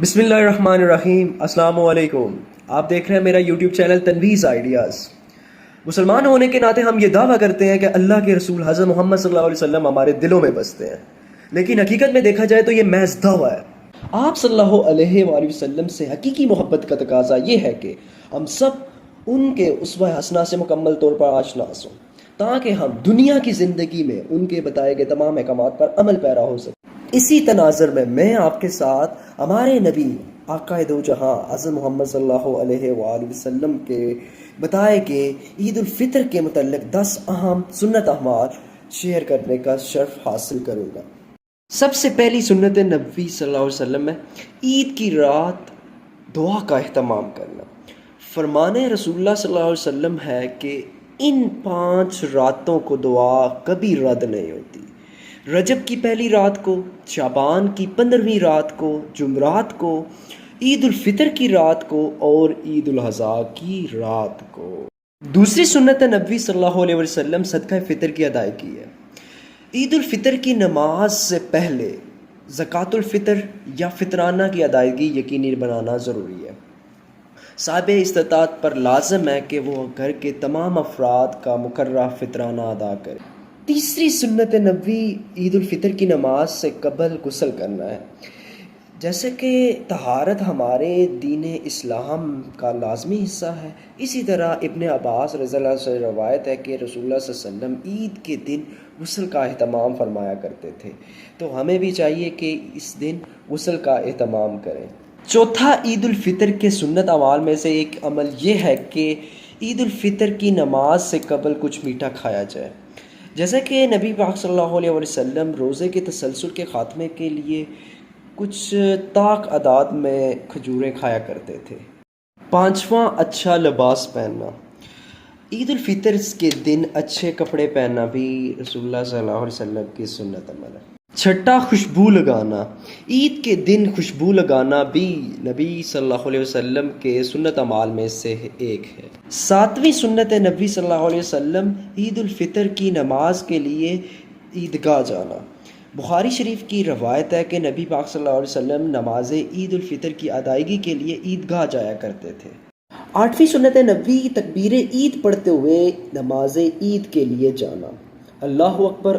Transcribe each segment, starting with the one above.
بسم اللہ الرحمن الرحیم۔ السلام علیکم۔ آپ دیکھ رہے ہیں میرا یوٹیوب چینل تنویز آئیڈیاز۔ مسلمان ہونے کے ناطے ہم یہ دعویٰ کرتے ہیں کہ اللہ کے رسول حضرت محمد صلی اللہ علیہ وسلم ہمارے دلوں میں بستے ہیں، لیکن حقیقت میں دیکھا جائے تو یہ محض دعویٰ ہے۔ آپ صلی اللہ علیہ وآلہ وسلم سے حقیقی محبت کا تقاضا یہ ہے کہ ہم سب ان کے اسوہ حسنہ سے مکمل طور پر آشنا ہوں، تاکہ ہم دنیا کی زندگی میں ان کے بتائے گئے تمام احکامات پر عمل پیرا ہو سکے۔ اسی تناظر میں آپ کے ساتھ ہمارے نبی آقا دو جہاں حضرت محمد صلی اللہ علیہ وآلہ وسلم کے بتائے کہ عید الفطر کے متعلق 10 اہم سنت اعمال شیئر کرنے کا شرف حاصل کروں گا۔ سب سے پہلی سنت نبوی صلی اللہ علیہ وسلم ہے عید کی رات دعا کا اہتمام کرنا۔ فرمان رسول اللہ صلی اللہ علیہ وسلم ہے کہ ان 5 راتوں کو دعا کبھی رد نہیں ہوتی: رجب کی پہلی رات کو، شعبان کی 15ویں رات کو، جمعرات کو، عید الفطر کی رات کو اور عید الاضحیٰ کی رات کو۔ دوسری سنت نبوی صلی اللہ علیہ وسلم صدقہ فطر کی ادائیگی ہے۔ عید الفطر کی نماز سے پہلے زکوٰۃ الفطر یا فطرانہ کی ادائیگی یقینی بنانا ضروری ہے۔ صاحب استطاعت پر لازم ہے کہ وہ گھر کے تمام افراد کا مقررہ فطرانہ ادا کرے۔ تیسری سنت نبوی عید الفطر کی نماز سے قبل غسل کرنا ہے۔ جیسے کہ طہارت ہمارے دین اسلام کا لازمی حصہ ہے، اسی طرح ابن عباس رضی اللہ عنہ سے روایت ہے کہ رسول اللہ صلی اللہ علیہ وسلم عید کے دن غسل کا اہتمام فرمایا کرتے تھے، تو ہمیں بھی چاہیے کہ اس دن غسل کا اہتمام کریں۔ چوتھا عید الفطر کے سنت اعمال میں سے ایک عمل یہ ہے کہ عید الفطر کی نماز سے قبل کچھ میٹھا کھایا جائے۔ جیسا کہ نبی پاک صلی اللہ علیہ وسلم روزے کے تسلسل کے خاتمے کے لیے کچھ طاق اعداد میں کھجوریں کھایا کرتے تھے۔ پانچواں اچھا لباس پہننا۔ عید الفطر کے دن اچھے کپڑے پہننا بھی رسول اللہ صلی اللہ علیہ وسلم کی سنت عمل ہے۔ چھٹا خوشبو لگانا۔ عید کے دن خوشبو لگانا بھی نبی صلی اللہ علیہ وسلم کے سنت اعمال میں سے ایک ہے۔ ساتویں سنت نبی صلی اللہ علیہ وسلم عید الفطر کی نماز کے لیے عیدگاہ جانا۔ بخاری شریف کی روایت ہے کہ نبی پاک صلی اللہ علیہ وسلم نماز عید الفطر کی ادائیگی کے لیے عیدگاہ جایا کرتے تھے۔ آٹھویں سنت نبوی تکبیر عید پڑھتے ہوئے نماز عید کے لیے جانا۔ اللہ اکبر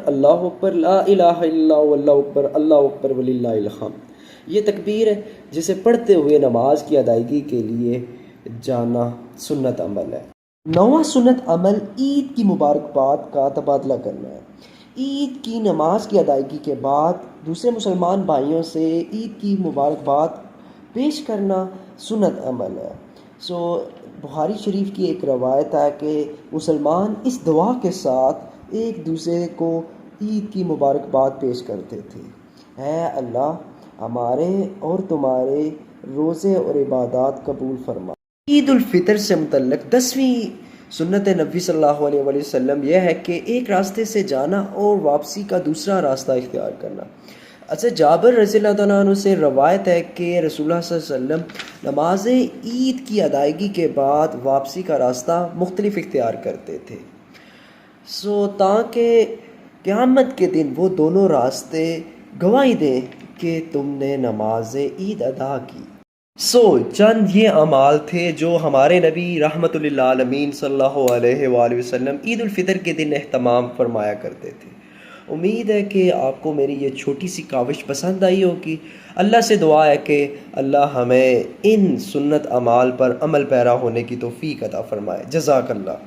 لا الہ الا اللہ واللہ اکبر اللہ اکبر وللہ الحمد، یہ تکبیر ہے جسے پڑھتے ہوئے نماز کی ادائیگی کے لیے جانا سنت عمل ہے۔ نواں سنت عمل عید کی مبارکباد کا تبادلہ کرنا ہے۔ عید کی نماز کی ادائیگی کے بعد دوسرے مسلمان بھائیوں سے عید کی مبارکباد پیش کرنا سنت عمل ہے۔ بخاری شریف کی ایک روایت ہے کہ مسلمان اس دعا کے ساتھ ایک دوسرے کو عید کی مبارکباد پیش کرتے تھے: اے اللہ ہمارے اور تمہارے روزے اور عبادات قبول فرما۔ عید الفطر سے متعلق 10ویں سنت نبوی صلی اللہ علیہ وسلم یہ ہے کہ ایک راستے سے جانا اور واپسی کا دوسرا راستہ اختیار کرنا۔ حضرت جابر رضی اللہ عنہ سے روایت ہے کہ رسول اللہ صلی اللہ علیہ وسلم نماز عید کی ادائیگی کے بعد واپسی کا راستہ مختلف اختیار کرتے تھے، تاکہ قیامت کے دن وہ دونوں راستے گواہی دیں کہ تم نے نماز عید ادا کی۔ چند یہ اعمال تھے جو ہمارے نبی رحمت للعالمین صلی اللہ علیہ وآلہ وسلم عید الفطر کے دن اہتمام فرمایا کرتے تھے۔ امید ہے کہ آپ کو میری یہ چھوٹی سی کاوش پسند آئی ہوگی۔ اللہ سے دعا ہے کہ اللہ ہمیں ان سنت اعمال پر عمل پیرا ہونے کی توفیق عطا فرمائے۔ جزاک اللہ۔